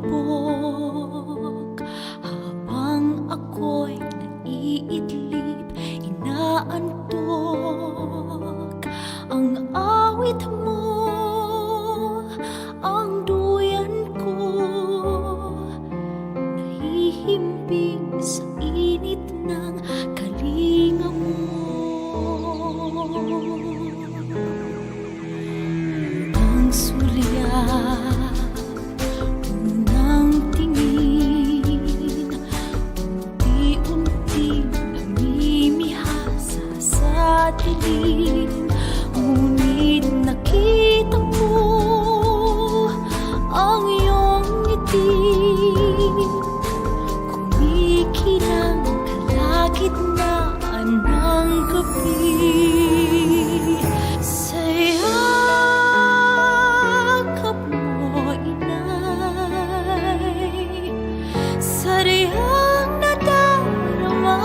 palubog. Habang ako'y naiidlip, inaantok ang awit mo, ang duyan ko, nahihimbing sa init ng kalinga mo. Ang sulyap, unang tingin, unti-unting namimihasa sa dilim. Ngunit nakita mo ang iyong ngiti, kumikinang kalagitnaan ng gabi. Sayakap mo, inay, sariyang nadarama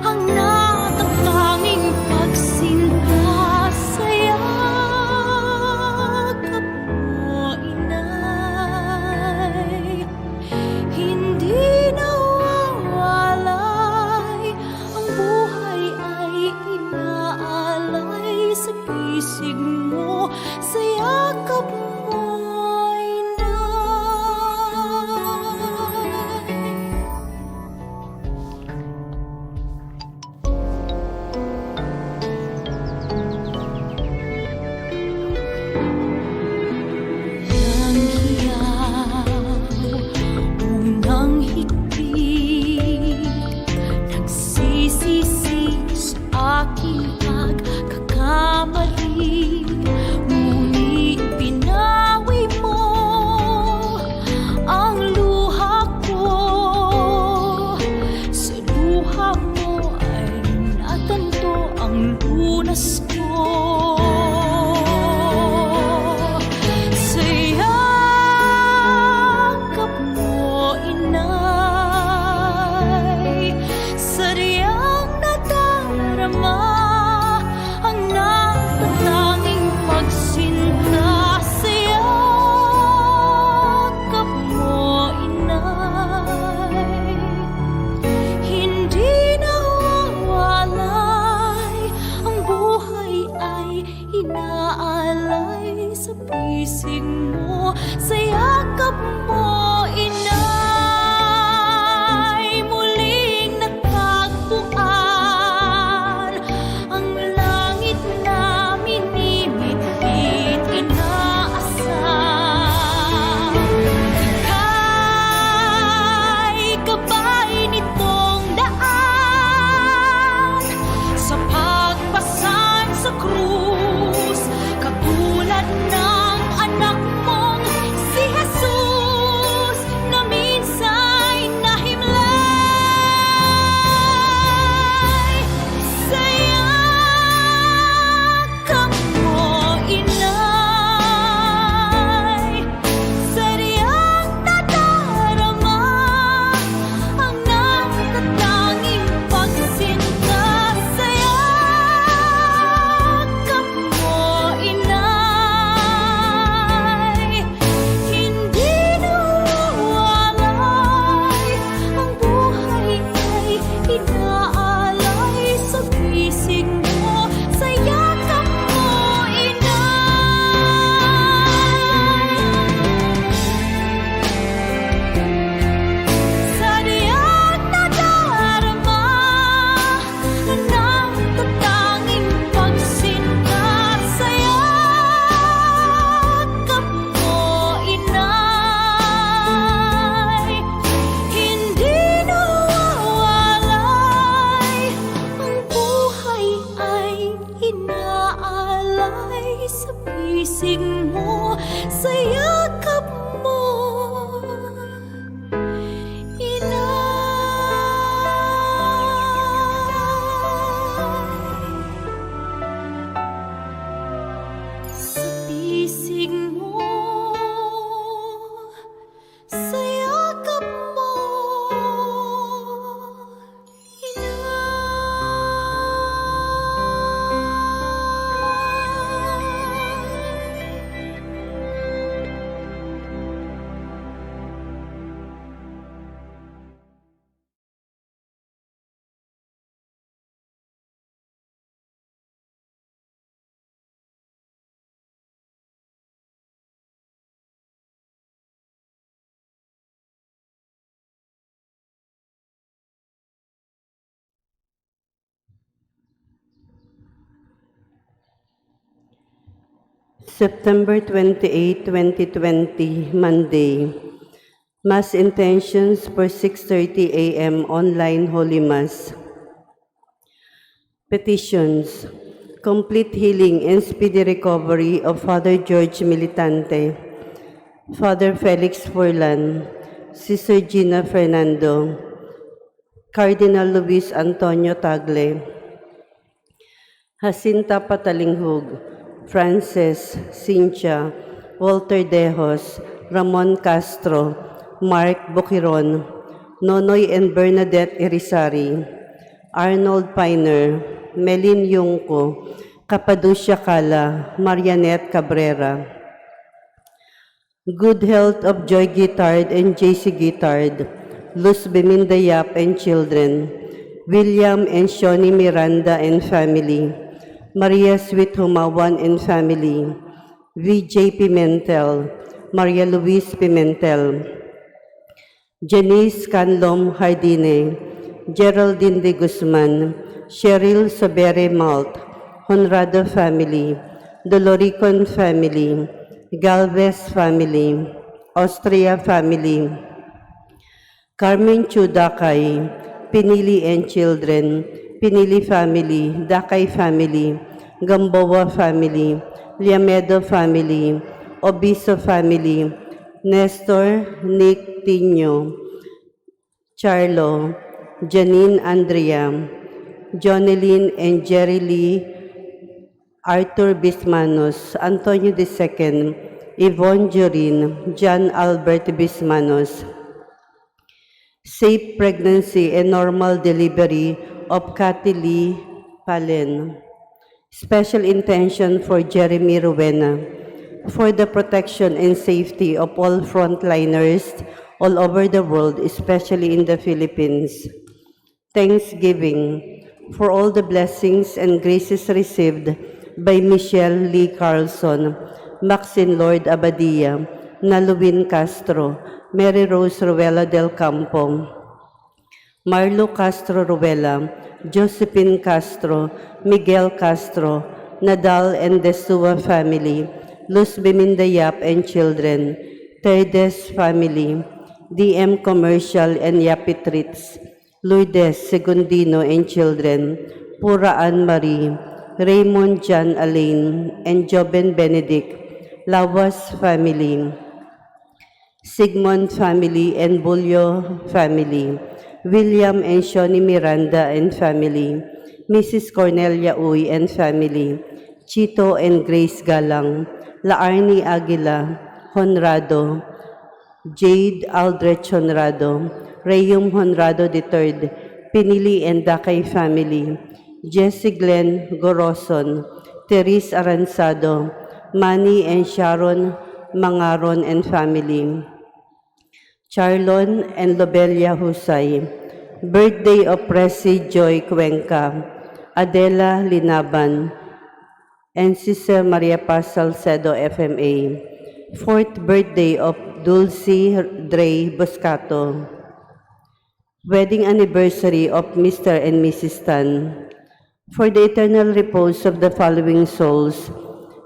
ang natatanging pagsinta. Sayakap mo, inay, hindi nawawalay, ang buhay ay inaalay sa bisig mo. Sayakap mo, inay. Unang hiyaw, unang higpit, nagsisisi sa aking pagkakamali. Ngunit pinawi mo ang luha ko, sa luha mo ay natanto ang lunas ko. Sayakap mo, inay, sariyang nadarama ang natatanging pagsinta. Sayakap mo, inay, hindi nawawalay, ang buhay September 28, 2020, Monday. Mass intentions for 6:30 a.m. online Holy Mass. Petitions. Complete healing and speedy recovery of Father George Militante, Father Felix Furlan, Sister Gina Fernando, Cardinal Luis Antonio Tagle, Jacinta Patalinghug, Frances, Cynthia, Walter Dejos, Ramon Castro, Mark Boquiron, Nonoy and Bernadette Irizarry, Arnold Piner, Melin Yungko, Capaducia Cala, Marianette Cabrera. Good health of Joy Guitard and JC Guitard, Luz Beminda Yap and children, William and Shoni Miranda and family, Maria Sweet Humawan and family, VJ Pimentel, Maria Luis Pimentel, Janice Canlom Hardine, Geraldine de Guzman, Cheryl Sobere Malt, Honrado family, Doloricon family, Galvez family, Austria family, Carmen Chu Dakay, Pinili and children, Pinili family, Dakay family, Gamboa family, Liamedo family, Obiso family, Nestor Nick Tino, Charlo, Janine Andrea, Jonelyn and Jerry Lee, Arthur Bismanos, Antonio II, Yvonne Jorin, John Albert Bismanos. Safe pregnancy and normal delivery of Cathy Lee Palen. Special intention for Jeremy Rowena, for the protection and safety of all frontliners all over the world, especially in the Philippines. Thanksgiving for all the blessings and graces received by Michelle Lee Carlson, Maxine Lord Abadia, Naluwin Castro, Mary Rose Ruela del Campo, Marlo Castro Ruela, Josephine Castro, Miguel Castro, Nadal and Desua family, Luz Beminda Yap and children, Terdes family, DM Commercial and Yapi Treats, Lourdes Segundino and children, Pura Anne Marie, Raymond John Alain and Joben Benedict, Lawas family, Sigmund family and Bulyo family, William and Shoni Miranda and family, Mrs. Cornelia Uy and family, Chito and Grace Galang, Laarni Aguila, Honrado, Jade Aldrich Honrado, Rayum Honrado III, Pinili and Dakay family, Jessie Glenn Goroson, Therese Aranzado, Manny and Sharon Mangaron and family, Charlon and Lobelia Husay. Birthday of Presi Joy Cuenca, Adela Linaban, and Sister Maria Paz Salcedo FMA. Fourth birthday of Dulcie Dre Boscato. Wedding anniversary of Mr. and Mrs. Tan. For the eternal repose of the following souls: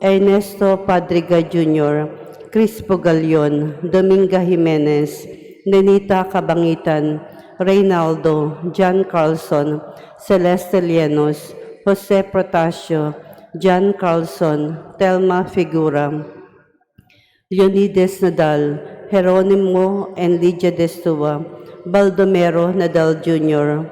Ernesto Padriga Jr., Crispo Galion, Dominga Jimenez, Nenita Cabangitan, Reynaldo, John Carlson, Celeste Lienos, Jose Protasio, John Carlson, Telma Figura, Leonides Nadal, Jeronimo and Lydia Destua, Baldomero Nadal Jr.,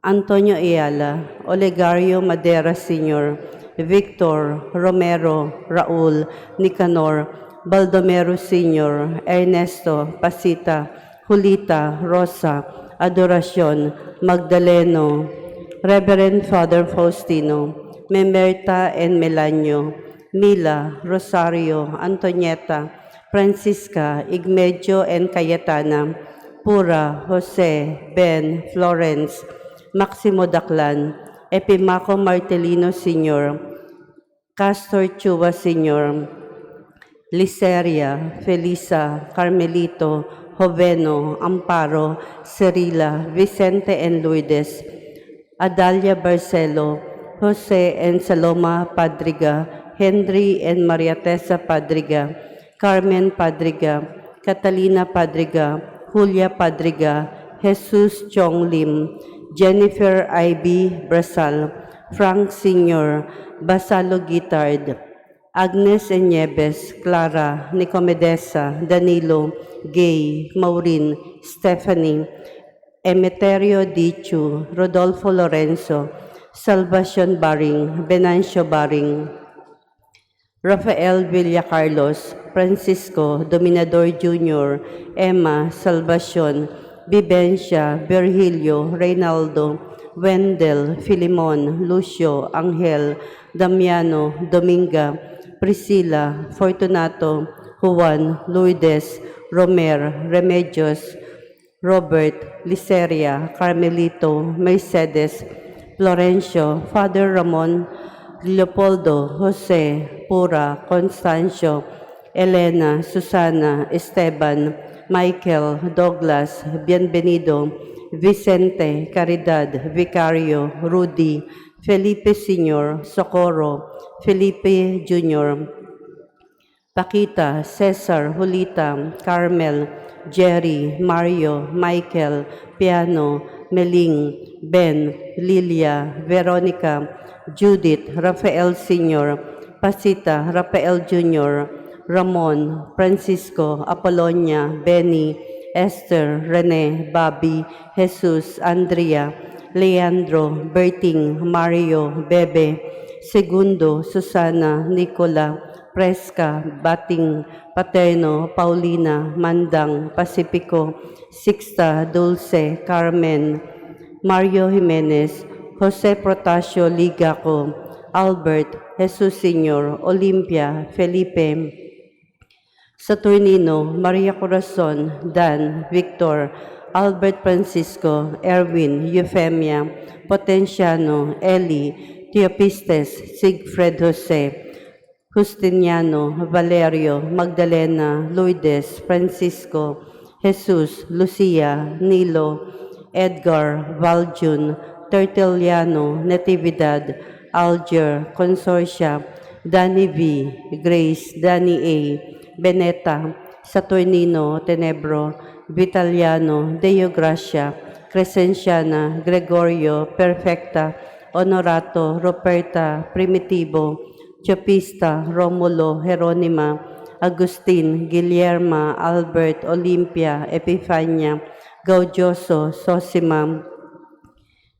Antonio Ayala, Olegario Madera Sr., Victor, Romero, Raul, Nicanor, Baldomero Sr., Ernesto, Pasita, Julita, Rosa, Adoracion, Magdaleno, Reverend Father Faustino, Memerta and Melanio, Mila, Rosario, Antonieta, Francisca, Igmedio and Cayetana, Pura, Jose, Ben, Florence, Maximo Daclan, Epimaco Martelino Sr., Castor Chua Sr., Liceria, Felisa, Carmelito, Joveno, Amparo, Cerila, Vicente and Lourdes, Adalia Barcelo, Jose and Saloma Padriga, Henry and Maria Tessa Padriga, Carmen Padriga, Catalina Padriga, Julia Padriga, Jesus Chong Lim, Jennifer Ivy Brasal, Frank Sr., Basalo Guitard, Agnes Enieves, Clara, Nicomedesa, Danilo, Gay, Maureen, Stephanie, Emeterio Dichu, Rodolfo Lorenzo, Salvacion Baring, Venancio Baring, Rafael Villacarlos, Francisco Dominador Jr., Emma Salvacion, Vivencia, Virgilio, Reynaldo, Wendell, Filimon, Lucio, Angel, Damiano, Dominga, Priscilla, Fortunato, Juan, Lourdes, Romer, Remedios, Robert, Liceria, Carmelito, Mercedes, Florencio, Father Ramon, Leopoldo, Jose, Pura, Constancio, Elena, Susana, Esteban, Michael, Douglas, Bienvenido, Vicente, Caridad, Vicario, Rudy, Felipe Sr., Socorro, Felipe Jr., Paquita, Cesar, Julita, Carmel, Jerry, Mario, Michael, Piano, Meling, Ben, Lilia, Veronica, Judith, Rafael Sr., Pasita, Rafael Jr., Ramon, Francisco, Apolonia, Benny, Esther, Rene, Bobby, Jesus, Andrea, Leandro, Berting, Mario, Bebe, Segundo, Susana, Nicola, Fresca, Bating, Paterno, Paulina, Mandang, Pacifico, Sixta, Dulce, Carmen, Mario Jimenez, Jose Protasio Ligaco, Albert, Jesus Sr., Olympia, Felipe, Saturnino, Maria Corazon, Dan, Victor, Albert Francisco, Erwin, Euphemia, Potenciano, Eli, Theopistes, Sigfred Jose, Justiniano, Valerio, Magdalena, Lourdes, Francisco, Jesus, Lucia, Nilo, Edgar, Valjun, Tertuliano, Natividad, Alger, Consorcia, Danny V, Grace, Danny A, Beneta, Saturnino, Tenebro, Vitaliano, Deo Gracia, Crescenciana, Gregorio, Perfecta, Honorato, Roberta, Primitivo, Chapista, Romulo, Jeronima, Agustin, Guillerma, Albert, Olympia, Epifania, Gaudioso, Sosima,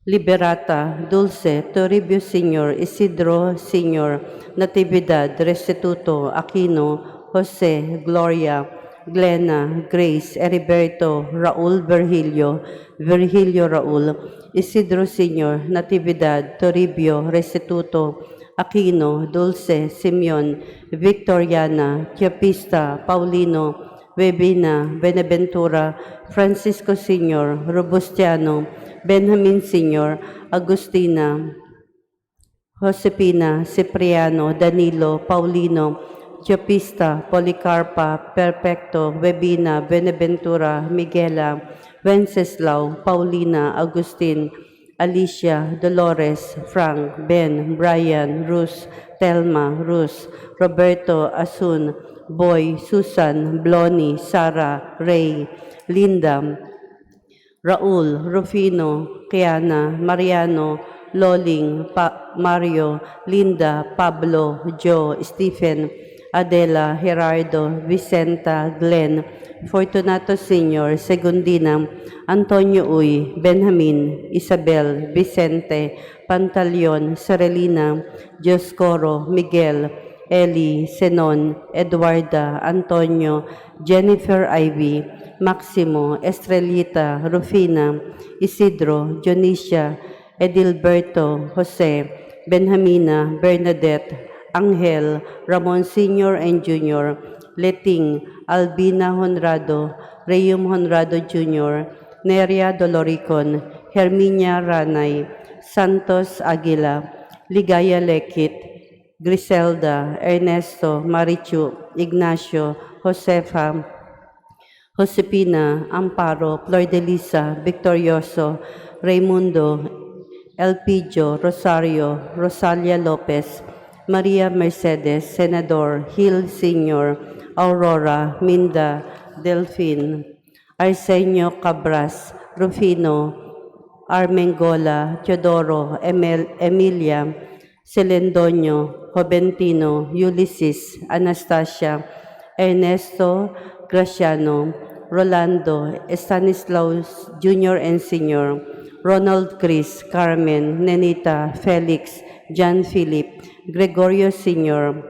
Liberata, Dulce, Toribio Sr., Isidro Sr., Natividad, Restituto, Aquino, Jose, Gloria, Glena, Grace, Heriberto, Raul Virgilio, Virgilio Raul, Isidro Sr., Natividad, Toribio, Restituto, Aquino, Dulce, Simeon, Victoriana, Chiapista, Paulino, Webina, Beneventura, Francisco Sr., Robustiano, Benjamin Sr., Agustina, Josepina, Cipriano, Danilo, Paulino, Chiapista, Policarpa, Perfecto, Webina, Beneventura, Miguela, Wenceslao, Paulina, Agustin, Alicia, Dolores, Frank, Ben, Brian, Rus, Telma, Rus, Roberto, Asun, Boy, Susan, Bloni, Sara, Ray, Linda, Raul, Rufino, Kiana, Mariano, Loling, Mario, Linda, Pablo, Joe, Stephen, Adela, Gerardo, Vicenta, Glenn, Fortunato Sr., Segundina, Antonio Uy, Benjamin, Isabel, Vicente, Pantaleon, Serelina, Dioscoro, Miguel, Eli, Senon, Eduarda, Antonio, Jennifer Ivy, Maximo, Estrelita, Rufina, Isidro, Dionisia, Edilberto, Jose, Benjamina, Bernadette, Angel, Ramon Sr. and Jr., Leting, Albina Honrado, Reyum Honrado Jr., Neria Doloricon, Herminia Ranay, Santos Aguila, Ligaya Lekit, Griselda, Ernesto, Marichu, Ignacio, Josefa, Josepina, Amparo, Flor de Lisa, Victorioso, Raimundo, Elpidio, Rosario, Rosalia Lopez, Maria Mercedes, Senador, Hill Sr., Aurora, Minda, Delfin, Arsenio Cabras, Rufino, Armengola, Teodoro, Emilia, Celendonio, Joventino, Ulysses, Anastasia, Ernesto Graciano, Rolando, Stanislaus Jr. and Sr., Ronald Chris, Carmen, Nenita, Felix, John Philip, Gregorio Sr.,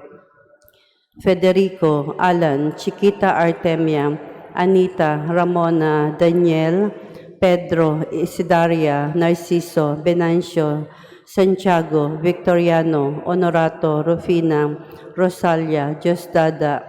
Federico, Alan, Chiquita Artemia, Anita, Ramona, Daniel, Pedro, Isidaria, Narciso, Venancio, Santiago, Victoriano, Honorato, Rufina, Rosalia, Diosdada,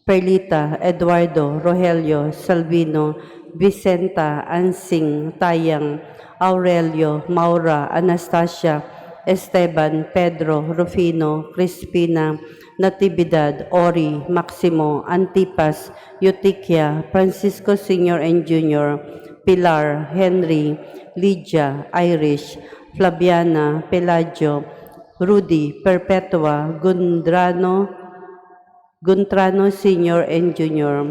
Perlita, Eduardo, Rogelio, Salvino, Vicenta, Ansing, Tayang, Aurelio, Maura, Anastasia, Esteban, Pedro, Rufino, Crispina, Natividad, Ori, Maximo, Antipas, Eutychia, Francisco Sr. and Jr., Pilar, Henry, Lydia, Irish, Flaviana, Pelagio, Rudy, Perpetua, Guntrano Sr. and Jr.,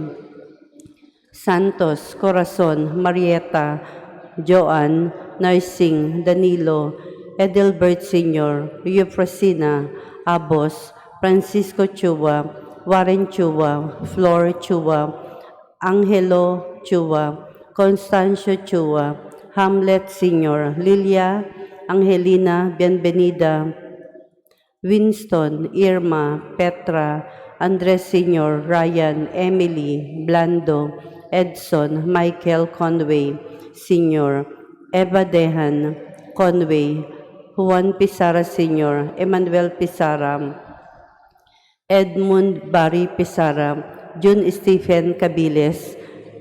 Santos, Corazon, Marieta, Joan, Narsing, Danilo, Edelbert Sr., Eufrosina, Abos, Francisco Chua, Warren Chua, Flor Chua, Angelo Chua, Constancio Chua, Hamlet Sr., Lilia, Angelina, Bienvenida, Winston, Irma, Petra, Andres Sr., Ryan, Emily, Blando, Edson, Michael Conway Sr., Eva Dehan, Conway, Juan Pizarra Sr., Emmanuel Pizarra, Edmund Barry Pizarra, June Stephen Cabiles,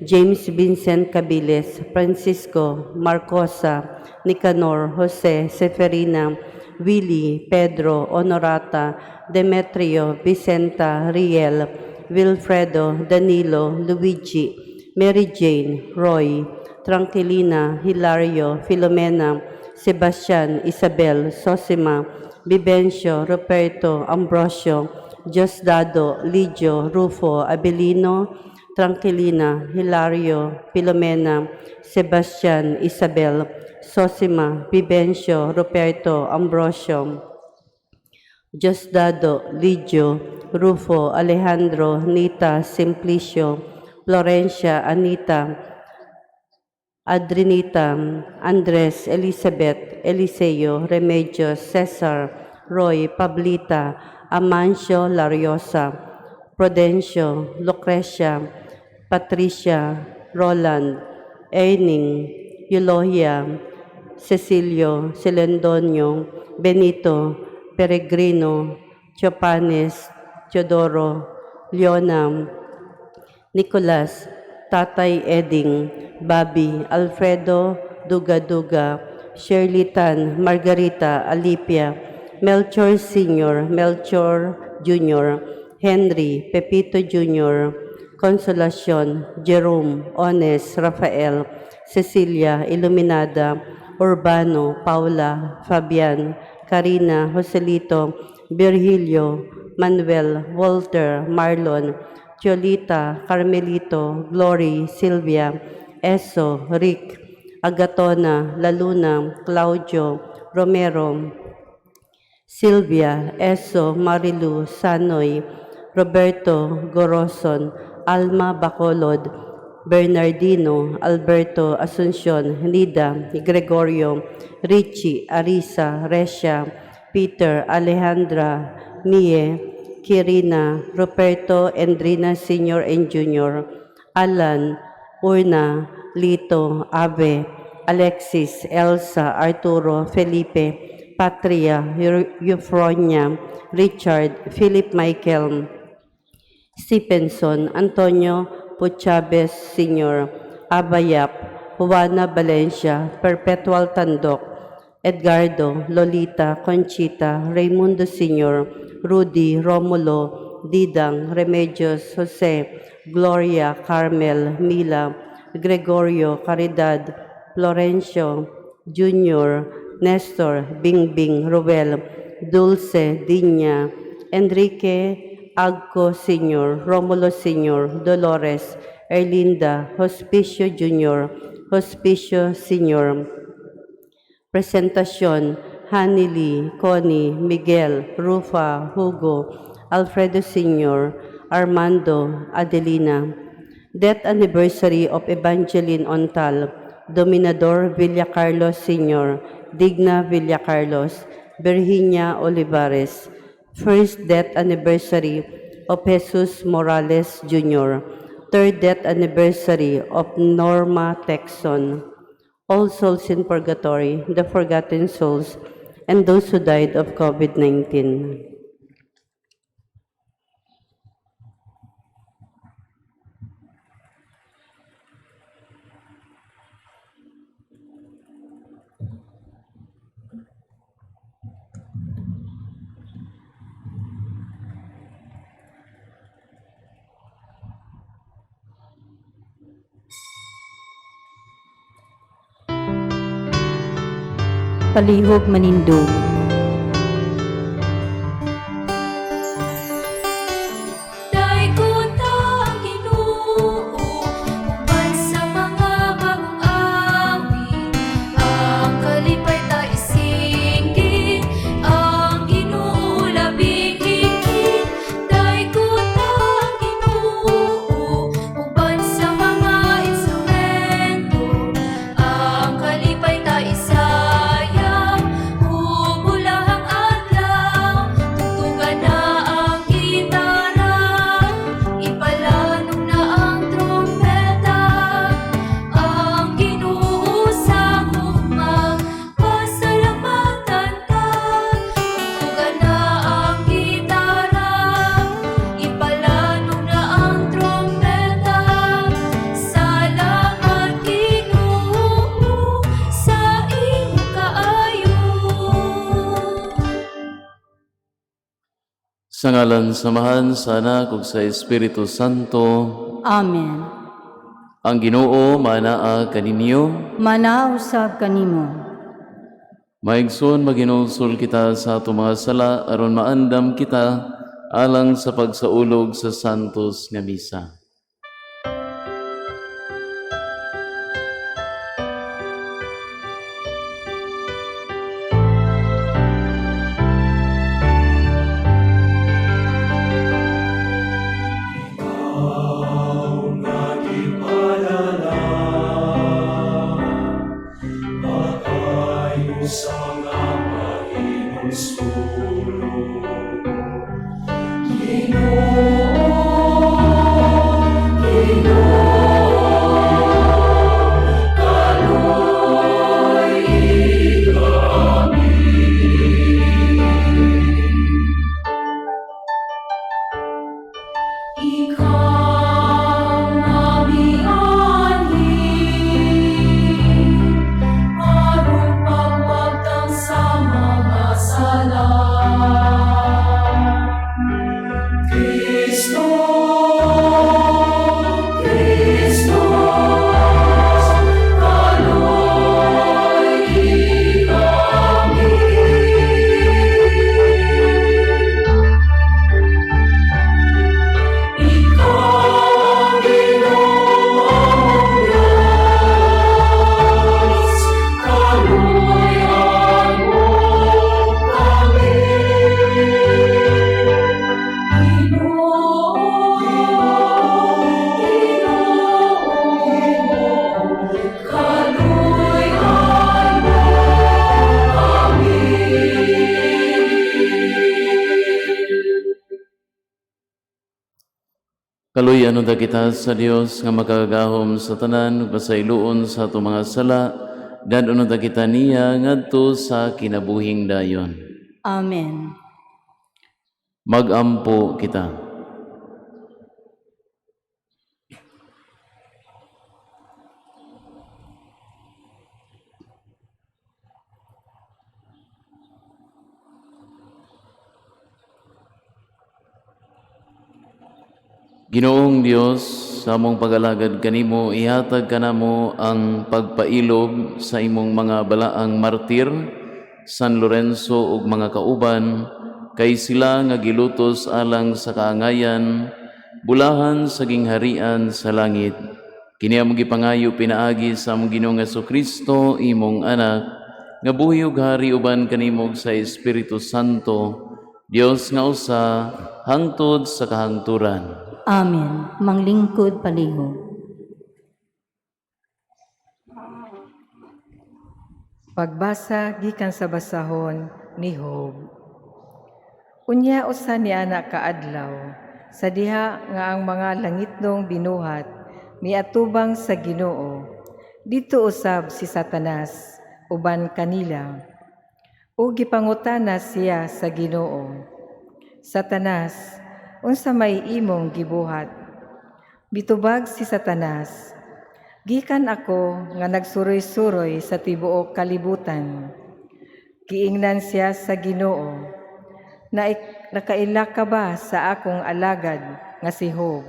James Vincent Cabiles, Francisco Marcosa, Nicanor, Jose, Seferina, Willie, Pedro, Honorata, Demetrio, Vicenta, Riel, Wilfredo, Danilo, Luigi, Mary Jane, Roy, Tranquilina, Hilario, Filomena, Sebastian, Isabel, Sosima, Vivencio, Roberto, Ambrosio, Diosdado, Ligio, Rufo, Abelino, Tranquilina, Hilario, Filomena, Sebastian, Isabel, Sosima, Vivencio, Roberto, Ambrosio, Diosdado, Ligio, Rufo, Alejandro, Nita, Simplicio, Florencia, Anita, Adrinita, Andres, Elizabeth, Eliseo, Remedios, Cesar, Roy, Pablita, Amancio, Lariosa, Prudencio, Lucrecia, Patricia, Roland, Erning, Eulohia, Cecilio, Celendonio, Benito, Peregrino, Chopanes, Teodoro, Leona, Nicolas, Tatay Eding, Bobby, Alfredo, Duga-Duga, Shirley Tan, Margarita, Alipia, Melchor Sr., Melchor Jr., Henry, Pepito Jr., Consolacion, Jerome, Ones, Rafael, Cecilia, Iluminada, Urbano, Paula, Fabian, Karina, Joselito, Virgilio, Manuel, Walter, Marlon, Cholita, Carmelito, Glory, Silvia, Eso, Rick, Agatona, Laluna, Claudio, Romero, Silvia, Eso, Marilu, Sanoy, Roberto, Goroson, Alma Bacolod, Bernardino, Alberto, Asuncion, Nida, Gregorio, Richie, Arisa, Resha, Peter, Alejandra, Mie, Kirina, Roberto, Endrina Sr. and Jr., Alan, Urna, Lito, Ave, Alexis, Elsa, Arturo, Felipe, Patria, Eufronia, Richard, Philip Michael, Stephenson, Antonio Puchabes Sr., Abayap, Juana Valencia, Perpetual Tandok, Edgardo, Lolita, Conchita, Raimundo Sr., Rudy, Romulo, Didang, Remedios, Jose, Gloria, Carmel, Mila, Gregorio, Caridad, Florencio, Junior, Nestor, Bingbing, Ruel, Dulce Diña, Enrique Agco Sr., Romulo Sr., Dolores, Erlinda, Hospicio Jr., Hospicio Sr., Presentación, Hanily, Connie, Miguel, Rufa, Hugo, Alfredo Sr., Armando, Adelina. Death anniversary of Evangeline Ontal, Dominador Villacarlos Sr., Digna Villacarlos, Virginia Olivares. First death anniversary of Jesus Morales Jr., third death anniversary of Norma Texon. All souls in purgatory, the forgotten souls, and those who died of COVID-19. Palihog Manindog. Sa ngalan samahan sa Anak ug sa Espiritu Santo, Amen. ang Ginoo manaa kaninyo. Manaw sa kanimo. Maigsoon maginulsol kita sa atong mga sala aron maandam kita alang sa pagsaulog sa santos nga misa. Kaluyan unta kita sa Dios nga makagahom sa tanan ug pasayloon sa ato mga sala, dadon unta kita niya ngadto sa kinabuhing dayon. Amen. Magampo kita. Ginoong Dios, sa among pag-alagad kanimo, ihatag kanamo ang pagpailog sa imong mga balaang martir San Lorenzo ug mga kauban, kay sila nga gilutos alang sa kaangayan, bulahan sa gingharian sa langit. Kini among gipangayo pinaagi sa among Ginoong Jesucristo, imong anak, nga buhi ug hari uban kanimog sa Espiritu Santo, Dios nga usa, hangtod sa kahangturan. Amen. Manglingkod palihog. Pagbasa gikan sa basahon ni Job. Unya usa ni anak kaadlaw, sa diha nga ang mga langitnong binuhat miatubang sa Ginoo. Dito usab si Satanas uban kanila. O gipangutana siya sa Ginoo. Satanas, unsa may imong gibuhat? Bitubag si Satanas, gikan ako nga nagsuroy-suroy sa tibuok kalibutan. Giingnan siya sa Ginoo, nakaila ka ba sa akong alagad nga si Job?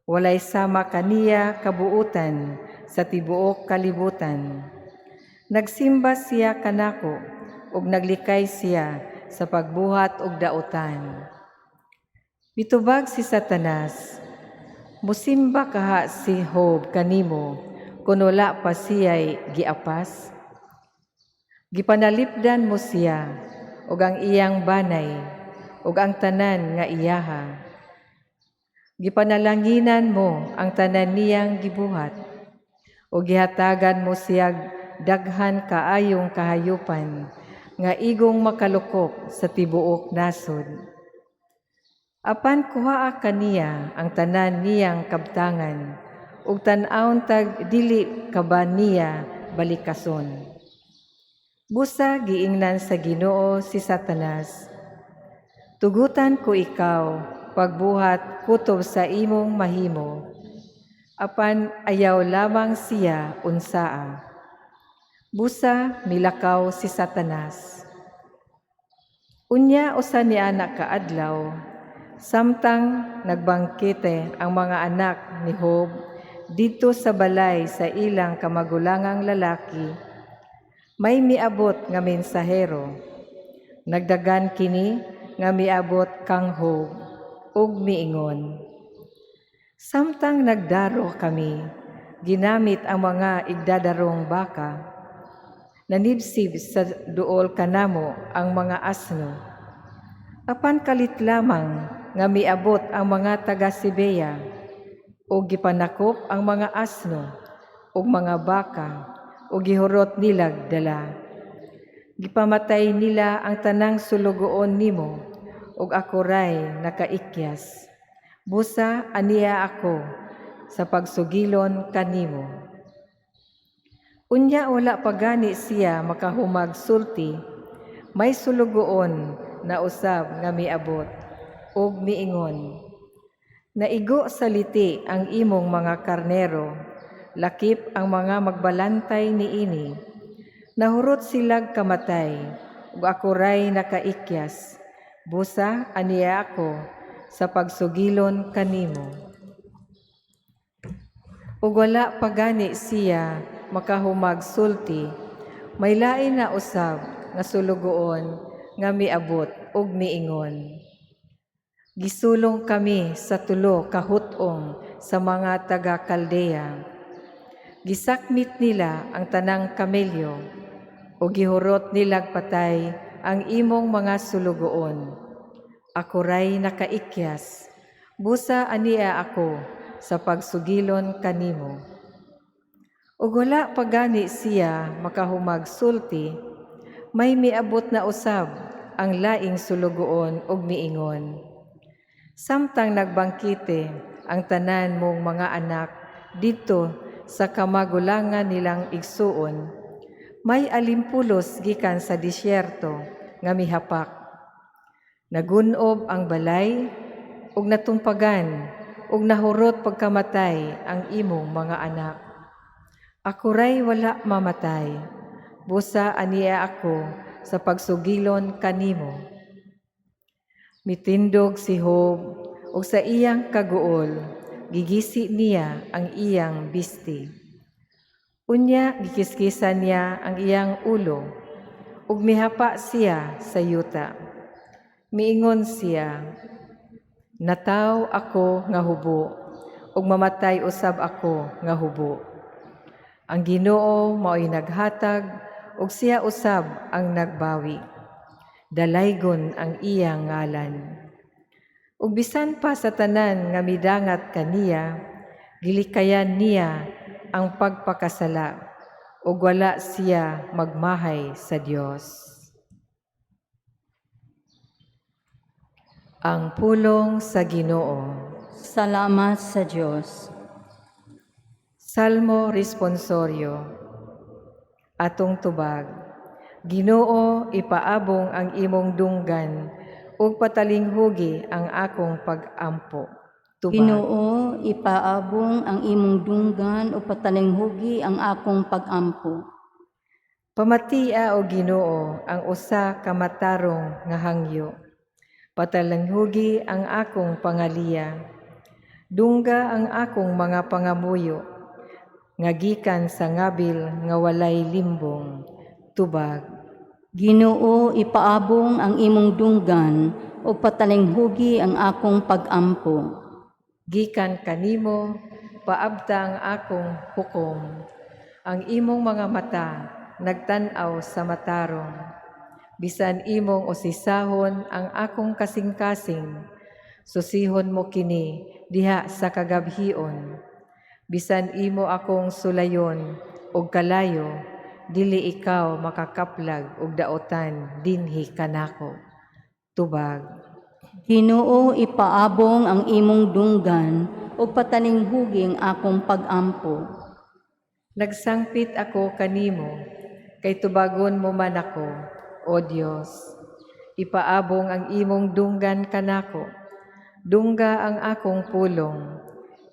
Walay sama kaniya kabuutan sa tibuok kalibutan. Nagsimba siya kanako ug naglikay siya sa pagbuhat og dautan. Bitubag si Satanas, musimba kaha si Job kanimo kun wala pa siya'y giapas? Gipanalipdan mo siya ug ang iyang banay ug ang tanan nga iyaha. Gipanalanginan mo ang tanan niyang gibuhat ug gihatagan mo siyag daghan kaayong kahayupan nga igong makalukop sa tibuok nasod. Apan kuhaa kaniya ang tanan niyang kabtangan ug tan-awon tag dili kaba niya balikason. Busa giingnan sa Ginoo si Satanas, tugutan ko ikaw pagbuhat kutob sa imong mahimo. Apan ayaw lamang siya unsaa. Busa milakaw si Satanas. Unya usa ni anak kaadlaw, samtang nagbangkete ang mga anak ni Job dito sa balay sa ilang kamagulangang lalaki, may miabot nga mensahero. Nagdagan kini nga miabot kang Job ug miingon, samtang nagdaro kami, ginamit ang mga igdadarong baka, nanibsib sa duol kanamo ang mga asno. Apan kalit lamang nga miabot ang mga taga-Sibeya, o gipanakop ang mga asno o mga baka, o gihurot nilag dala. Gipamatay nila ang tanang sulugoon nimo, ug ako ray nakaikyas. Busa aniya ako sa pagsugilon kanimo. Unya wala pagani siya makahumag sulti, may sulugoon na usab nga miabot, ug miingon, naigo sa liti ang imong mga karnero, lakip ang mga magbalantay niini. Nahurot silag kamatay, ug ako ray nakaikyas. Busa aniya ako sa pagsugilon kanimo. Ug wala pagani siya makahumag sulti, may lain na usab nga sulugoon nga miabot ug miingon. Gisulong kami sa tulo ka hutong sa mga taga-Kaldea. Gisakmit nila ang tanang kamelyo o gihurot nilag patay ang imong mga sulugoon. Ako ray nakaikyas, busa aniya ako sa pagsugilon kanimo. Ug wala pagani siya makahumag sulti, may miabot na usab ang laing sulugoon ug miingon. Samtang nagbangkite ang tanan mong mga anak dito sa kamagulangan nilang igsuon, may alimpulos gikan sa disyerto nga mihapak. Nagunob ang balay, ug natumpagan, ug nahurot pagkamatay ang imong mga anak. Ako ray wala mamatay, busa aniya ako sa pagsugilon kanimo. Mitindog si Job, ug sa iyang kaguol, gigisi niya ang iyang bisti. Unya gikiskisan niya ang iyang ulo, ug mihapa siya sa yuta. Miingon siya, "Nataw ako nga hubo, ug mamatay usab ako nga hubo." Ang Ginoo mao'y naghatag, ug siya usab ang nagbawi. Dalaygon ang iyang ngalan. Ug bisan pa sa tanan nga midangat kaniya, gilikayan niya ang pagpakasala, ug wala siya magmahay sa Dios. Ang pulong sa Ginoo. Salamat sa Diyos. Salmo responsoryo. Atong tubag. Ginoo, ipaabong ang imong dunggan ug patalinghugi ang akong pag-ampo. Tubag. Ginoo, ipaabong ang imong dunggan o patalinghugi ang akong pag-ampo. Pamatia o Ginoo ang usa ka matarong nga hangyo. Patalinghugi ang akong pangaliya. Dungga ang akong mga pangamuyo, nga gikan sa ngabil nga walay limbong. Tubag. Ginoo, ipaabong ang imong dunggan o patalinghugi ang akong pag-ampo. Gikan kanimo, paabta ang akong hukom. Ang imong mga mata nagtan-aw sa matarong. Bisan imong usisahon ang akong kasing-kasing, susihon mo kini diha sa kagabhion. Bisan imo akong sulayon og kalayo, dili ikaw makakaplag og daotan dinhi kanako. Tubag. Ginoo, ipaabong ang imong dunggan o patalinghugi ang akong pag-ampo. Nagsangpit ako kanimo, kay tubagon mo man ako, O Dios. Ipaabong ang imong dunggan kanako, dungga ang akong pulong.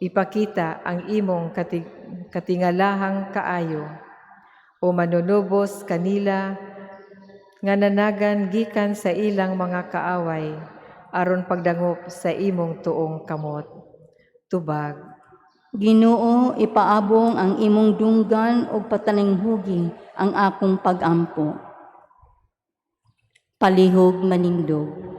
Ipakita ang imong katingalahang kaayo, o manunubos kanila nga nanagan gikan sa ilang mga kaaway, aron pagdangop sa imong tuong kamot. Tubag. Ginoo, ipaabong ang imong dunggan o patalinghugi ang akong pag-ampo. Palihog manindog.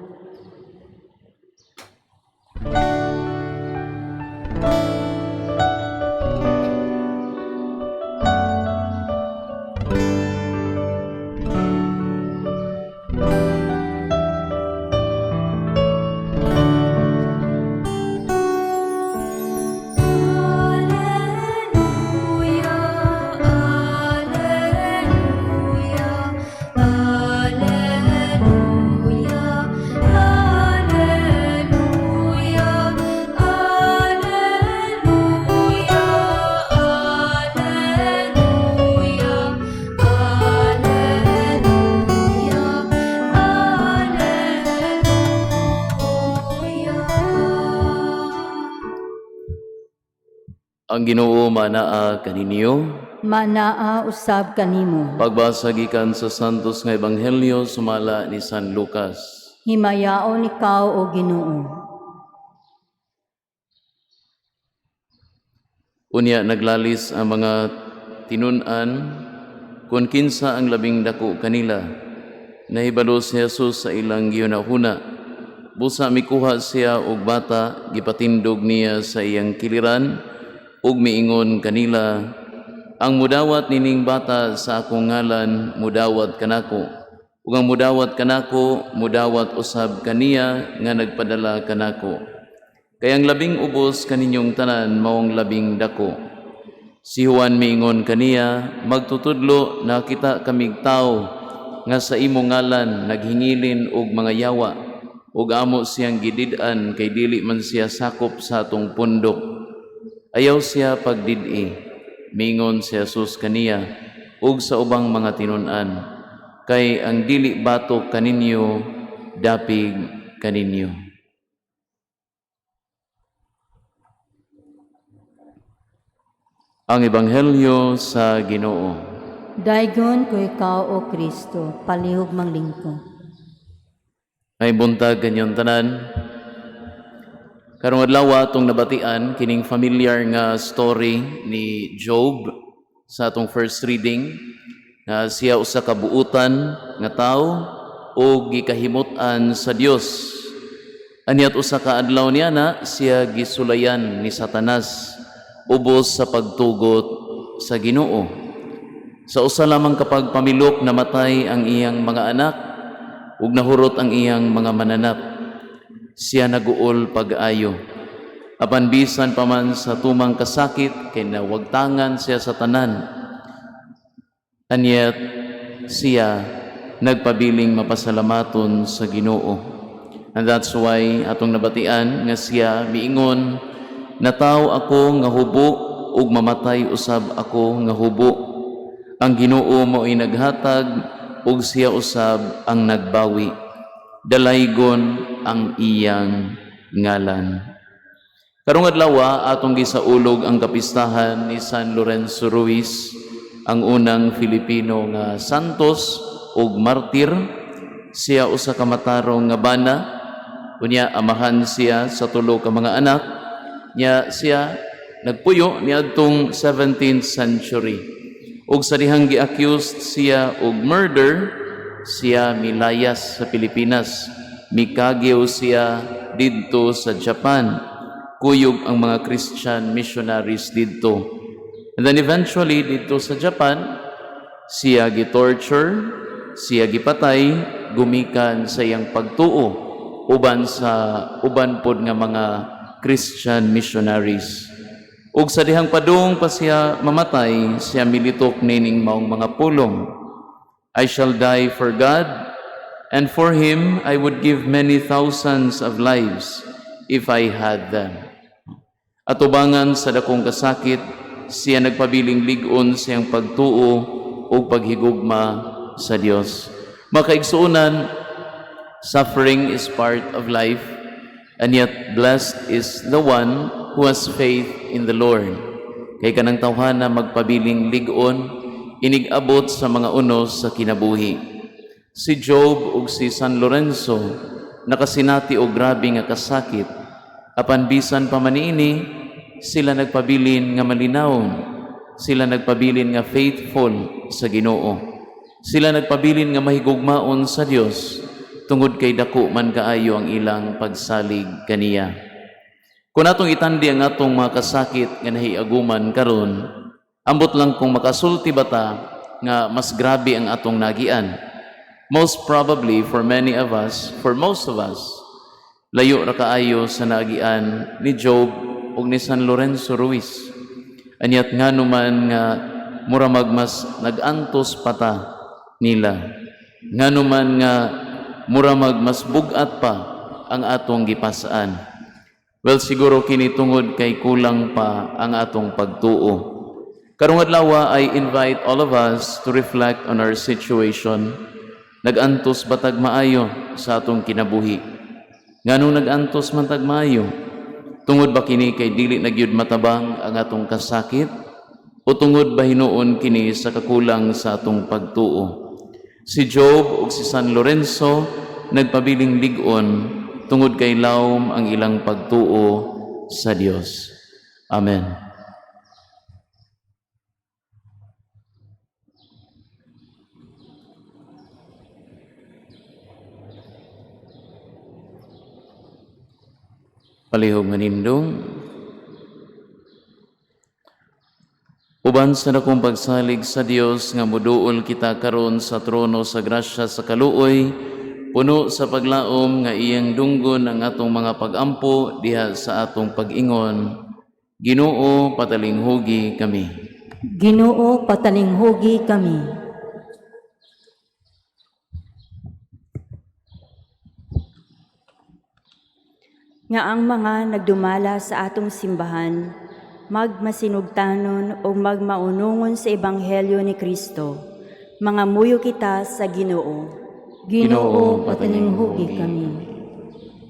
Ang Ginoo manaa kaninyo. Manaa usab kanimo. Pagbasa gikan sa Santos nga Ebanghelyo sumala ni San Lucas. Himayaon ikaw o Ginoo. Unya naglalis ang mga tinun-an kung kinsa ang labing dako kanila. Nahibalo si Jesus sa ilang gihunahuna. Busa mikuha siya og bata, gipatindog niya sa iyang kiliran ug miingon kanila, "Ang mudawat nining bata sa akong ngalan, mudawat kanako. Ug ang mudawat kanako, mudawat usab kaniya nga nagpadala kanako. Kay ang labing ubos kaninyong tanan maong labing dako." Si Juan miingon kaniya, "Magtutudlo na kita kamig tao nga sa imong ngalan naghingilin og mga yawa, ug amo siyang gidid-an kay dili man siya sakop sa atong pundok." Ayaw siya pagdid-i. Mingon si Jesus kaniya ug sa ubang mga tinun-an, kay ang dili batok kaninyo dapig kaninyo. Ang Ebanghelyo sa Ginoo. Daygon ko ikaw o Kristo, palihog manglingkod. May buntag kanyang tanan. Karong adlaw atong nabatian kining familiar nga story ni Job sa atong first reading. nga siya usa ka buutan nga tawo o gikahimutan sa Dios. Anyat usa ka adlaw niya na siya gisulayan ni Satanas ubos sa pagtugot sa Ginoo. Sa usa lamang kapag pamilok namatay ang iyang mga anak ug nahurot ang iyang mga mananap. Siya naguol pag-ayo. Apan bisan pa man sa tumang kasakit kay nawagtangan siya sa tanan. Anyat siya nagpabiling mapasalamaton sa Ginoo. And that's why atong nabatian nga siya miingon, nataw ako nga hubo ug mamatay usab ako nga hubo. Ang Ginoo mao'y naghatag ug siya usab ang nagbawi. Dalaygon ang iyang ngalan. Karong adlaw atong gisaulog ang kapistahan ni San Lorenzo Ruiz, ang unang Filipino nga santos ug martir. Siya usa ka matarong nga bana. Unya amahan siya sa tulo ka mga anak. Nya siya nagpuyo niadtong 17th century. Ug sa dihang gi-accused siya og murder, siya milayas sa Pilipinas. Mikagyo siya didto sa Japan. Kuyog ang mga Christian missionaries didto. And then eventually didto sa Japan, siya gi-torture, siya gipatay, gumikan sa iyang pagtuo uban pod nga mga Christian missionaries. Ug sa dihang padung pa siya mamatay, siya militok nining maong mga pulong. I shall die for God, and for Him I would give many thousands of lives if I had them. Atubangan sa dakong kasakit, siya nagpabiling ligon siyang pagtuo o paghigugma sa Dios. Makaigsuunan, suffering is part of life, and yet blessed is the one who has faith in the Lord. Kay kanang tawhana magpabiling ligon, inigabot sa mga unos sa kinabuhi. Si Job ug si San Lorenzo nakasinati og grabe nga kasakit. Apan bisan pa man niini, sila nagpabilin nga malinawon. Sila nagpabilin nga faithful sa Ginoo. Sila nagpabilin nga mahigugmaon sa Dios. Tungod kay dako man kaayo ang ilang pagsalig kaniya. Kung atong itandi ang atong mga kasakit nga nahiaguman karon, ambot lang kung makasulti bata nga mas grabe ang atong nagian. Most probably for many of us, for most of us, layo ra kaayo sa nagian ni Job ug ni San Lorenzo Ruiz. Anyat nganuman nga muramag mas nagantos pata nila. Nganuman nga muramag mas bugat pa ang atong gipasaan. Well, siguro kini tungod kay kulang pa ang atong pagtuo. Karong adlaw I invite all of us to reflect on our situation. Nagantos batag maayo sa atong kinabuhi. Nganong nagantos man tag maayo? Tungod ba kini kay dili nagyud matabang ang atong kasakit? O tungod ba hinuon kini sa kakulang sa atong pagtuo? Si Job ug si San Lorenzo nagpabiling ligon tungod kay lawom ang ilang pagtuo sa Dios. Amen. Palihog manindong. Uban sa dakong pagsalig sa Dios nga moduol kita karon sa trono sa grasya sa kaluoy, puno sa paglaom nga iyang dunggon ang atong mga pagampo diha sa atong pag-ingon. Ginoo, patalinghugi kami. Ginoo, patalinghugi kami. Nga ang mga nagdumala sa atong simbahan, magmasinugtanon o magmaunungon sa Ebanghelyo ni Kristo, mga muyo kita sa Ginoo. Ginoo, patalinghugi kami.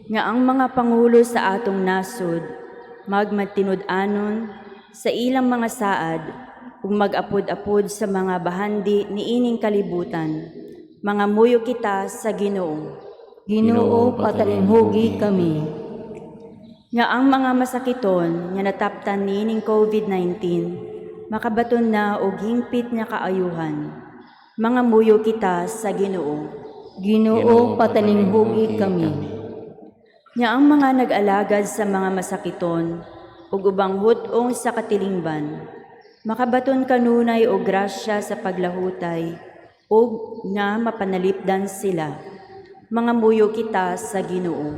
Nga ang mga pangulo sa atong nasod, magmatinud-anon sa ilang mga saad, ug mag-apod-apod sa mga bahandi ni ining kalibutan, mga muyo kita sa Ginoo. Ginoo, patalinghugi kami. Nga ang mga masakiton nga nataptan nining COVID-19, makabaton na og hingpit nga kaayuhan. Mga muyo kita sa Ginoo. Ginoo, patalinghugi kami. Nya ang mga nag-alagad sa mga masakiton, ug ubang hutong sa katilingban, makabaton kanunay o grasya sa paglahutay, ug nga mapanalipdan sila. Mga muyo kita sa Ginoo.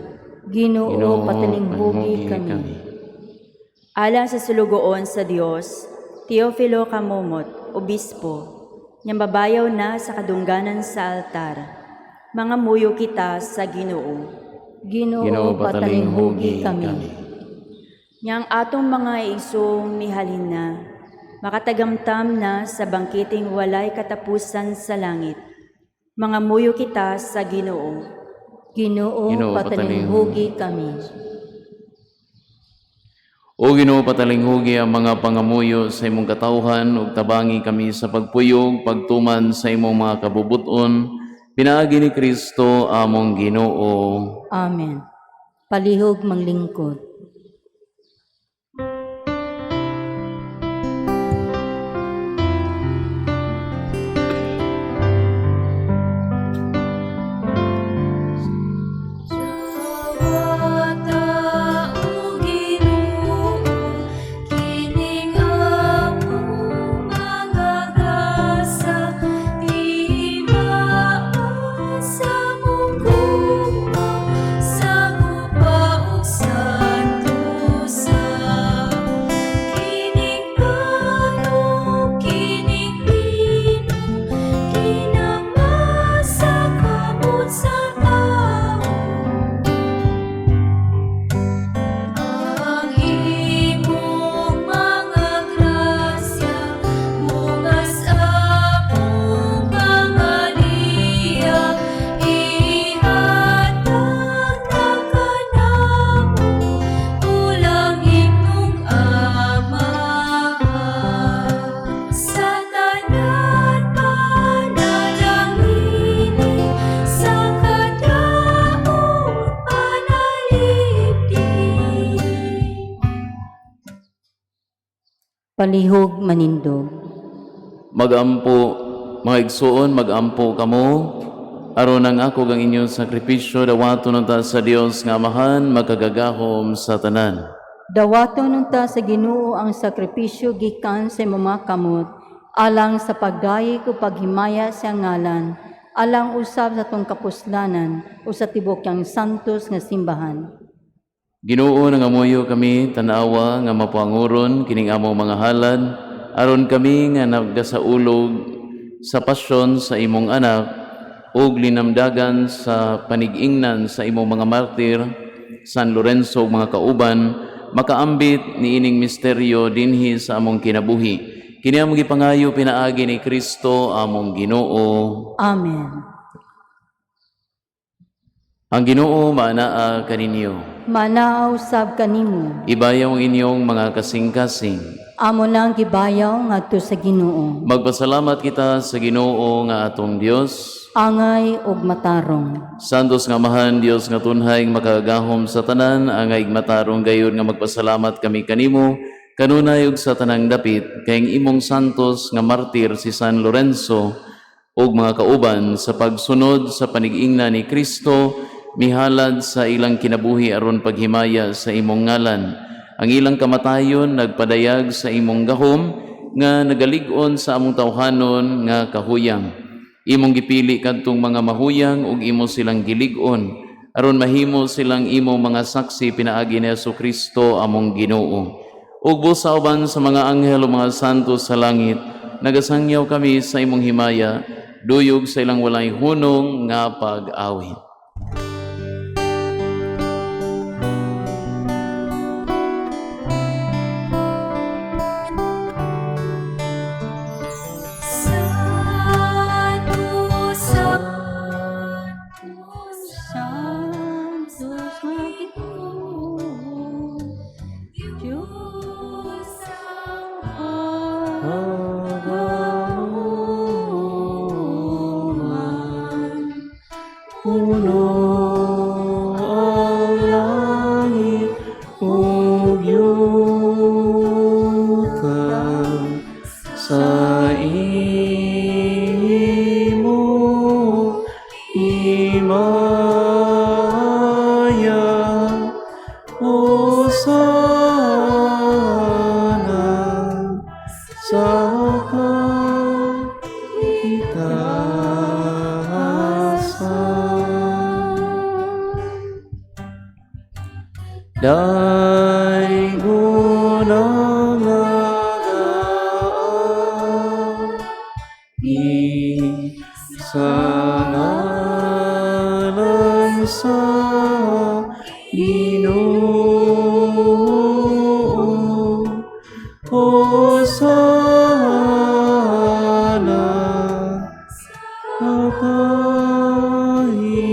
Ginoo, patalinghugi kami. Alang sa sulugoon sa Dios, Teofilo Kamomot, Obispo, nya babayaw na sa kadungganan sa altar. Mga muyo kita sa Ginoo. Ginoo, patalinghugi kami. Nya ang atong mga isong mihalin na, makatagamtam na sa bangkiting walay katapusan sa langit. Mga muyo kita sa Ginoo. Ginoo, patalinghugi kami. O Ginoo, patalinghugi ang mga pangamuyo sa imong katawhan ug tabangi kami sa pagpuyog, pagtuman sa imong mga kabubuton. Pinaagi ni Kristo among Ginoo. Amen. Palihog manglingkod. Palihog manindog. Magampo, mga igsuon, magampo kamo. Aron ang ako ang inyong sakripisyo, dawato ng ta sa Dios nga Amahan, magkagagahom sa tanan. Dawato nunta sa Ginoo ang sakripisyo gikan sa mga kamot, alang sa paggayik o paghimaya sa ngalan, alang usab sa tong kapuslanan o sa tibok yang santos nga simbahan. Ginoo nangamuyo kami tanawa nga mapanguron kining among mga halad aron kami nga nagasaulog sa pasyon sa imong anak ug linamdagan sa panig-ingnan sa imong mga martir San Lorenzo ug mga kauban makaambit niining misteryo dinhi sa among kinabuhi. Kini among gipangayo pinaagi ni Kristo among Ginoo. Amen. Ang Ginoo maanaa kaninyo. Manaaw sab kanimo. Ibayaw ang inyong mga kasing-kasing. Amo nang gibayaw ngadto sa Ginoo. Magpasalamat kita sa Ginoo nga atong Dios. Angay og matarong. Santos nga Amahan, Dios nga tunhay makagahom sa tanan, angay matarong gayon nga magpasalamat kami kanimo, kanunay ug sa tanang dapit, kayong imong santos nga martir si San Lorenzo, ug mga kauban sa pagsunod sa panig-ingna ni Kristo, mihalad sa ilang kinabuhi aron paghimaya sa imong ngalan. Ang ilang kamatayon nagpadayag sa imong gahom nga nagalig-on sa among tawhanon nga kahuyang. Imong gipili kadtong mga mahuyang ug imo silang gilig-on aron mahimo silang imong mga saksi pinaagi ni Jesucristo among Ginoo. Ug busa uban sa mga anghel o mga santos sa langit, nagasangyaw kami sa imong himaya, duyog sa ilang walay hunong nga pag-awit. sa ngalan sa Ginoo. Hosana sa kaitaasan.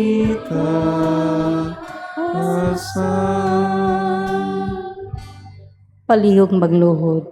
Palihog magluhod.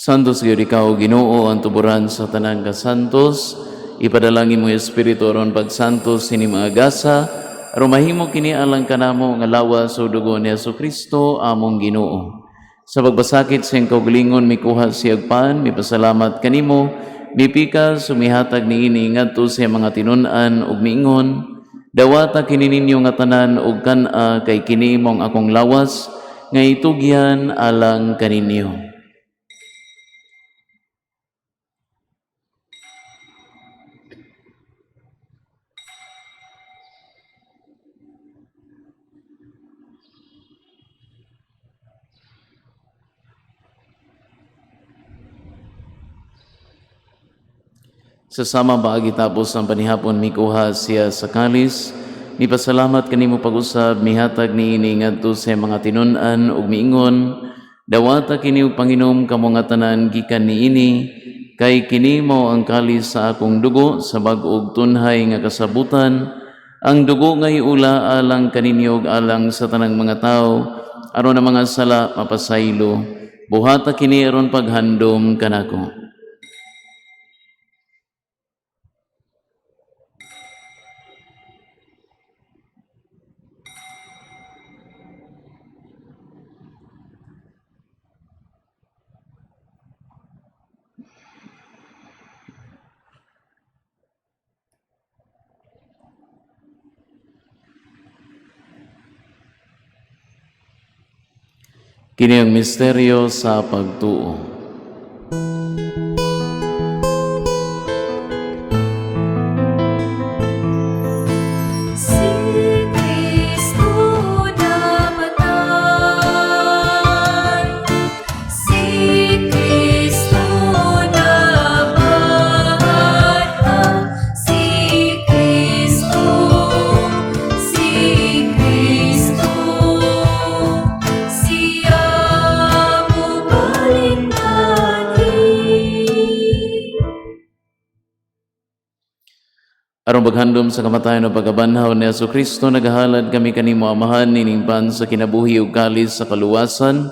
Santos gyud ikaw Ginoo ang tuburan sa tanan ka santos, ipadalangin mo espiritu aron pagsantos sini mga gasa, aron mahimo kini alang kanamo nga lawas sa dugo ni Jesucristo among Ginoo. Sa pagbasakit sa iyang kaugalingon mikuha siyag paan, mipasalamat kanimo, mipikas sumihatag niini ngadto sa mga tinun-an ug miingon, dawata kini ninyo nga tanan ug kan-a kay kini mong akong lawas nga itugyan alang kaninyo. Sa sama baagi tapos ang panihapon mikuha siya sa kalis, mipasalamat kanimo pag-usab mihatag niini ngadto sa mga tinun-an ug miingon, dawata kini ug Panginom kamo nga tanan gikan niini, kay kini mao ang kalis sa akong dugo sa bag-og tunhay nga kasabutan, ang dugo nga iula alang kaninyo ug alang sa tanang mga tawo, aron ang mga sala mapasaylo. Buhata kini aron paghandom kanako. Kini ang misteryo sa pagtuo. Si Kristo namatay, si Kristo namatay, si Kristo, siya bumalik Aron paghandom sa kamatayon o pagkabanhaw ni Jesucristo, nagahalad kami kanimo amahan niningpan sa kinabuhi ug kalis sa kaluwasan.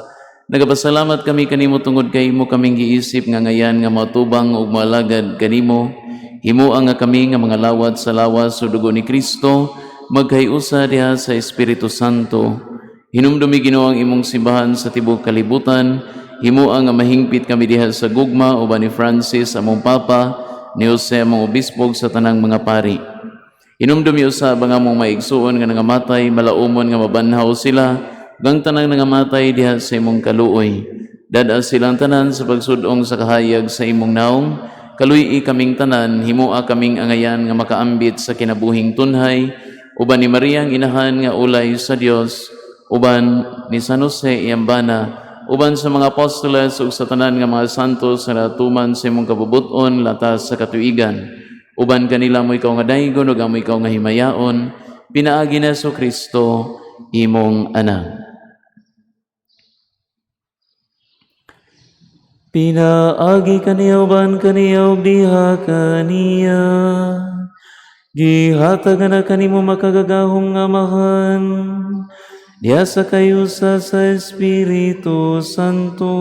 Nagapasalamat kami kanimo tungod kay imo kaming giisip nga ngayan nga matubang ug malagad kanimo. Himo ang nga kami nga mga lawat sa lawas sa dugo ni Kristo, magkayusa diha sa Espiritu Santo. Hinumdumi Ginoo ang imong simbahan sa tibuok kalibutan. Himo ang nga mahingpit kami diha sa gugma uban ni Francis among Papa, ni Jose among obispog sa tanang mga pari. Hinumdumi usab ang among maigsuon nga nangamatay, malaumon nga mabanhaw sila, gang tanang nangamatay diha sa imong kaluoy. Dada silang tanan sa pagsudong sa kahayag sa imong naong, kaluy kaming tanan, himua kaming angayan nga makaambit sa kinabuhing tunhay, uban ni Maria ang inahan nga ulay sa Dios, uban ni San Jose Iambana, uban sa mga apostoles ug sa tanan nga mga santos sa natuman sa imong kabubuton latas sa katuigan. Uban kanila mo ikaw nga daygon ug amo ikaw nga himayaon, pinaagi na Kristo imong anak. Pinaagi kaniya uban kaniya ug diha kaniya. Gihatag na kanimo makagagahong nga amahan. Diya sa kayusa sa Espiritu Santo,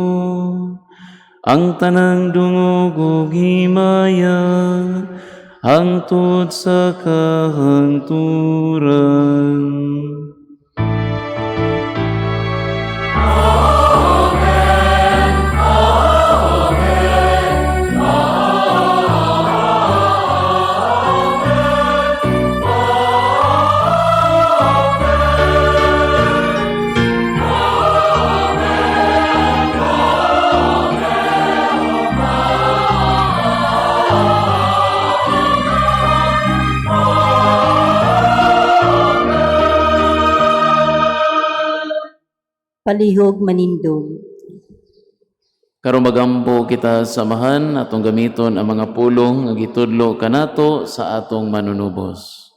ang tanang dungog ug himaya, hangtod sa kahangturan. palihog manindog. Karon magampo kita samahan atong gamiton ang mga pulong nga gitudlo kanato sa atong manunubos.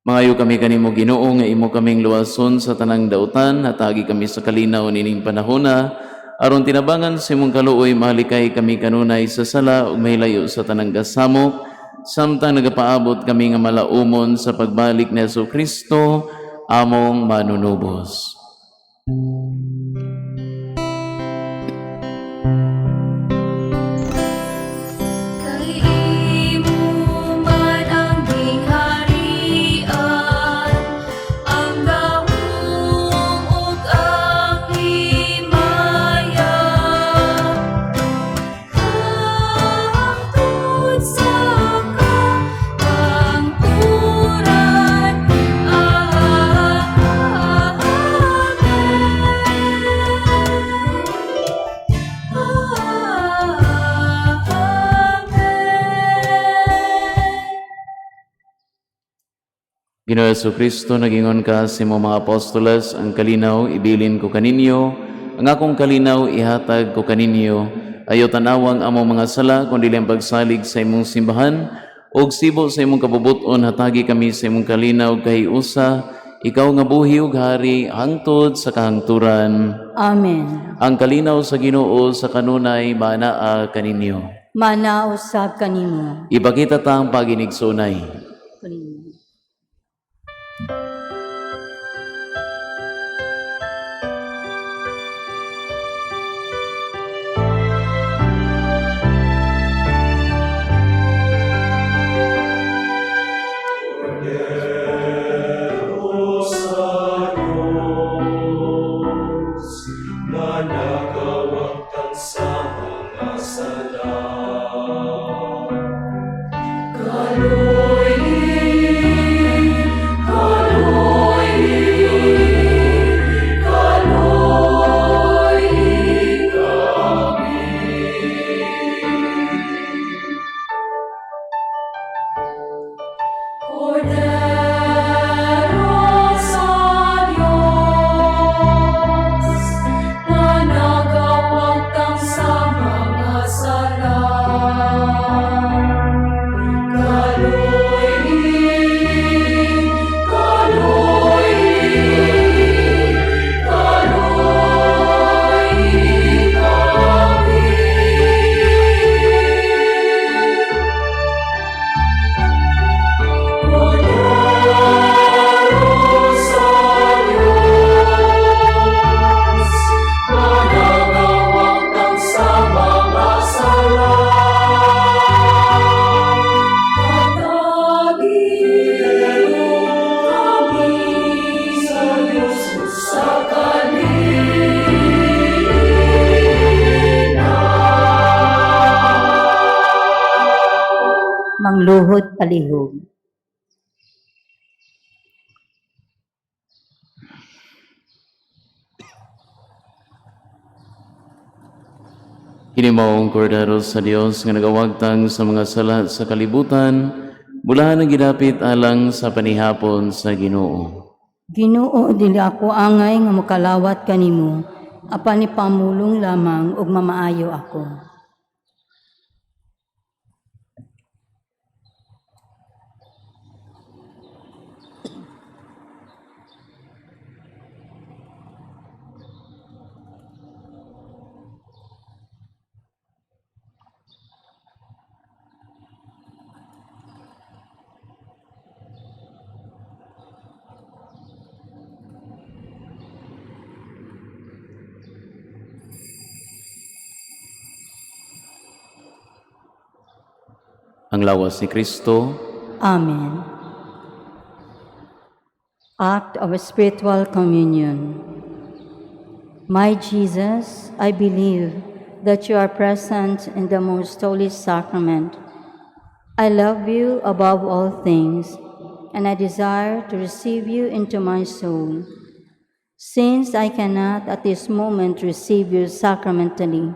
Maayo kami kanimo Ginoo nga imo kaming luwason sa tanang dautan, hatagi kami sa kalinaw nining panahona, aron tinabangan sa imong kaluoy mahalikay kami kanunay sa sala ug mahilayo sa tanang gasamok, samtang nagapaabot kami nga malaumon sa pagbalik ni Jesucristo, among manunubos. Ginoo Jesucristo, nagingon ka sa imong mga apostoles, ang kalinaw ibilin ko kaninyo, ang akong kalinaw ihatag ko kaninyo, ayo tanawang among mga sala, kundi lang pagsalig sa imong simbahan, og sibo sa imong kabubuton, hatagi kami sa imong kalinaw kay usa, ikaw nga buhi ug hari, hangtod sa kahangturan. Amen. Ang kalinaw sa Ginoo sa kanunay manaa kaninyo. Mana usab kanimo. Ipakita ta ang paginigsunay. Cordero luhod palihog. Kini maong kordero sa Dios nga nagawagtang sa mga sala sa kalibutan, bulahan ang ginapit alang sa panihapon sa Ginoo. Ginoo, dili ako angay nga mokalawat kanimo, apan ni pamulong lamang ug mamaayo ako. Ang lawas ni Kristo, Amen. Act of Spiritual Communion. My Jesus, I believe that you are present in the most holy sacrament. I love you above all things, and I desire to receive you into my soul. Since I cannot at this moment receive you sacramentally,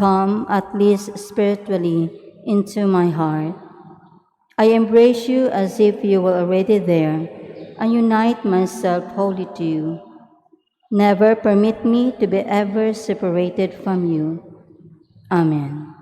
come at least spiritually into my heart. I embrace you as if you were already there, and unite myself wholly to you. Never permit me to be ever separated from you. Amen.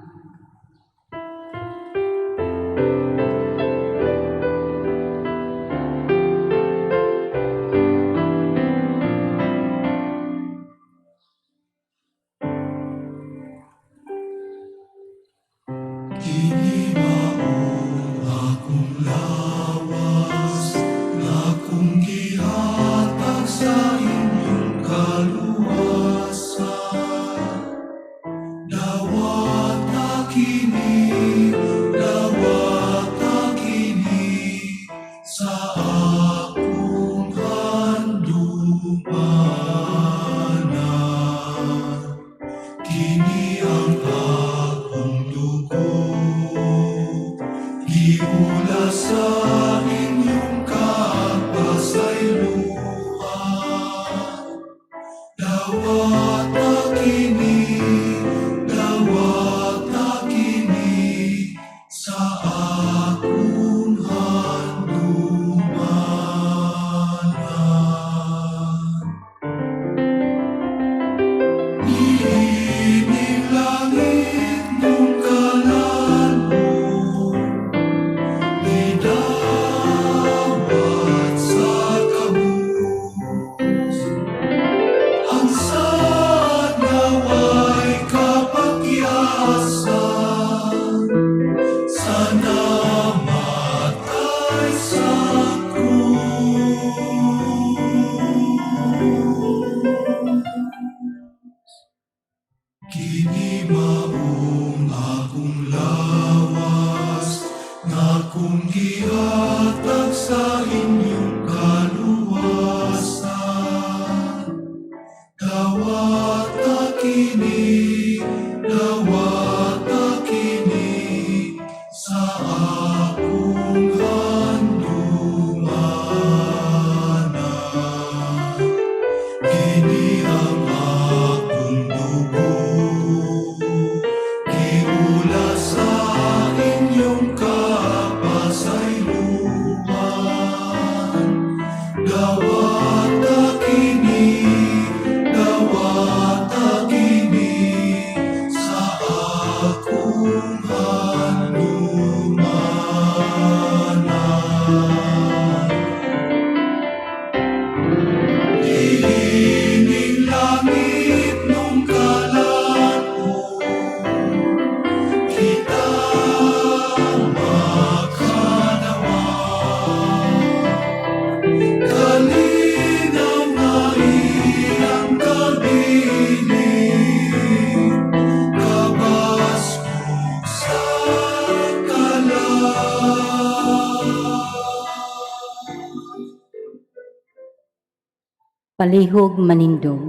Palihog manindog.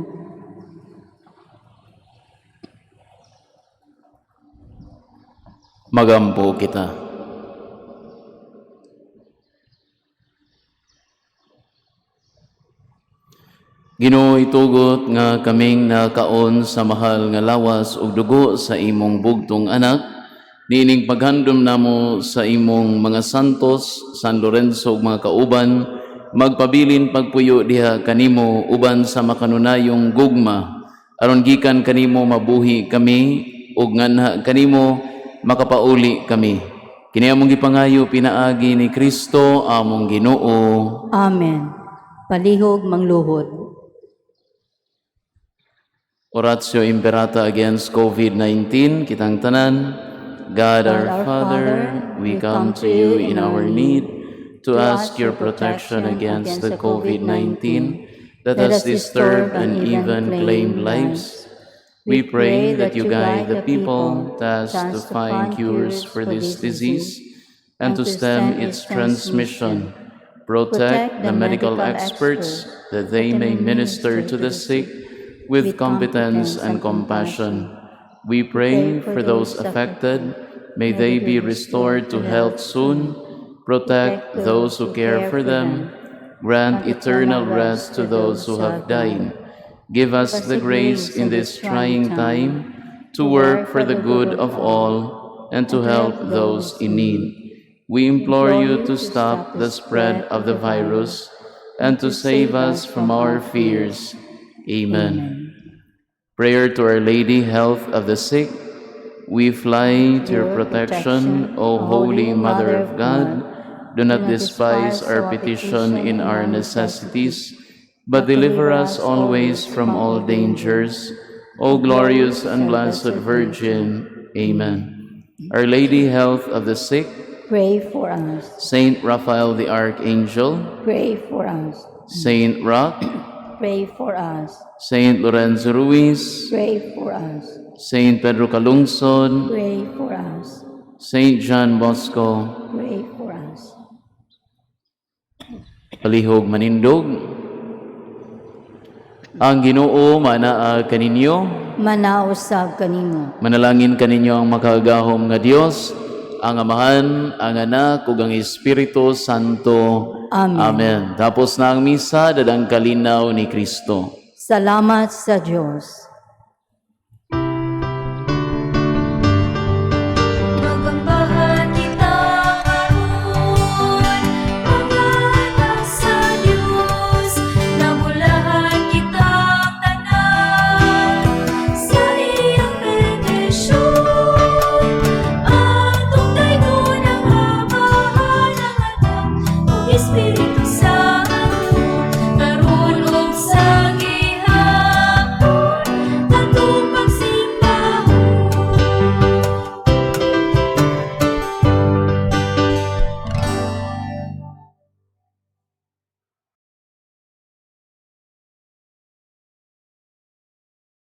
magampo kita. Ginoo, itugot nga kaming nakaon sa mahal nga lawas ug dugo sa imong bugtong anak, niining paghandom namo sa imong mga santos, San Lorenzo ug mga kauban, magpabilin pagpuyo diha kanimo uban sa makanunayong gugma, aron gikan kanimo mabuhi kami ug nganha kanimo makapauli kami. Kini among gipangayo pinaagi ni Kristo among Ginoo. Amen. Palihog mangluhod. Oratio Imperata against COVID-19, kitang tanan. God our Father, we come to you in our need to ask your protection against the COVID-19 that has disturbed and even claimed lives. We pray that you guide the people tasked to find cures for this disease and to stem its transmission. Protect the medical experts that they may minister to the sick with competence and compassion. We pray for those affected. May they be restored to health soon. Protect those who care for them. Grant eternal rest to those who have died. Give us the grace in this trying time to work for the good of all and to help those in need. We implore you to stop the spread of the virus and to save us from our fears. Amen. Prayer to Our Lady, Health of the Sick. We fly to your protection, O Holy Mother of God. Do not despise our petition in our necessities, but deliver us always from all dangers. O glorious and blessed Virgin. Amen. Our Lady, Health of the Sick. Pray for us. Saint Raphael the Archangel. Pray for us. Saint Rock. Pray for us. Saint Lorenzo Ruiz. Pray for us. Saint Pedro Calungsod. Pray for us. Saint John Bosco. Pray for us. Palihog manindog. Ang Ginoo manaa kaninyo. Manausab kanimo. Manalangin kaninyo ang makagahom nga Dios, ang Amahan, ang Anak, ug ang Espiritu Santo. Amen. Amen. Tapos na ang misa, dadang kalinaw ni Kristo. Salamat sa Diyos.